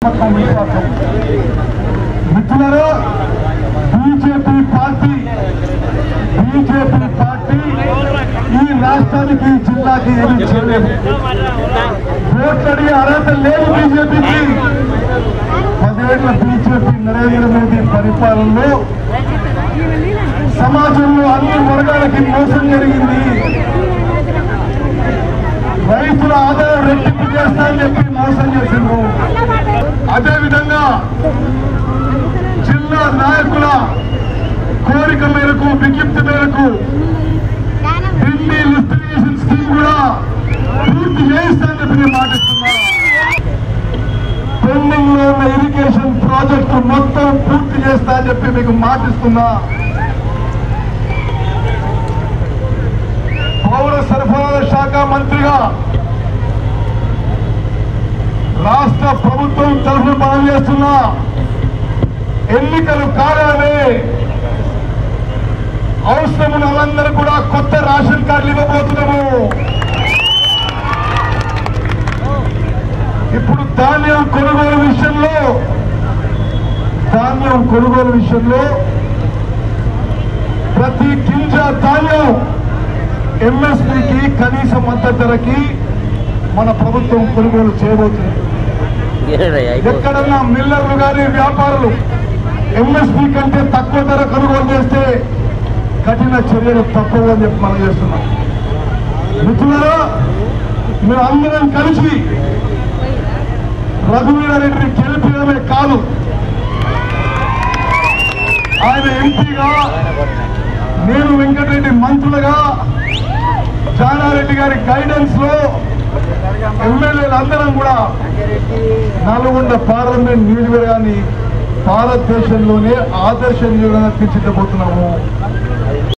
నమ్మకం విశ్వాసం. మిత్రులారా, బీజేపీ పార్టీ ఈ రాష్ట్రానికి జిల్లాకి ఏమీ చేయలేదు. ఓట్లడి అర్హత లేదు బీజేపీకి. 10 ఏళ్ల బీజేపీ నరేంద్ర మోదీ పరిపాలనలో సమాజంలో అన్ని వర్గాలకి మోసం జరిగింది. రైతుల ఆదాయం రెట్టింపు చేస్తానని చెప్పి మోసం చేసిండ్రు. అదేవిధంగా జిల్లా నాయకుల కోరిక మేరకు, విజ్ఞప్తి మేరకు ఢిల్లీ లిస్టిగేషన్ స్కీమ్ కూడా పూర్తి చేయిస్తానని చెప్పి నేను మాటిస్తున్నా. పెండింగ్ లో ఉన్న ఇరిగేషన్ ప్రాజెక్టు మొత్తం పూర్తి చేస్తా అని చెప్పి మీకు మాటిస్తున్నా. పౌర సరఫరాల శాఖ మంత్రిగా రాష్ట్ర ప్రభుత్వం తరఫున పనిచేస్తున్నా. ఎన్నికలు కాగానే అవసరమున్న వాళ్ళందరూ కూడా కొత్త రేషన్ కార్డులు ఇవ్వబోతున్నాము. ఇప్పుడు ధాన్యం కొనుగోలు విషయంలో ప్రతి గింజ ధాన్యం ఎంఎస్పీకి కనీస మద్దతు ధరకి మన ప్రభుత్వం కొనుగోలు చేయబోతుంది. ఎక్కడన్నా మిల్లర్లు కానీ వ్యాపారులు ఎంఎస్పీ కంటే తక్కువ ధర కొనుగోలు చేస్తే కఠిన చర్యలు తప్పవు అని చెప్పి మనం చేస్తున్నాం. మిత్రులారా, మేము అందరం కలిసి రఘువీరారెడ్డిని గెలిపించడమే కాదు, ఆయన ఎంపీగా, నేను వెంకటరెడ్డి మంత్రులుగా, జానారెడ్డి గారి గైడెన్స్ లో ఎమ్మెల్యేలు అందరం కూడా నల్గొండ పార్లమెంట్ నియోజకవర్గాన్ని భారతదేశంలోనే ఆదర్శ నియోజకవర్గంగా తీర్చిదిద్దబోతున్నాము.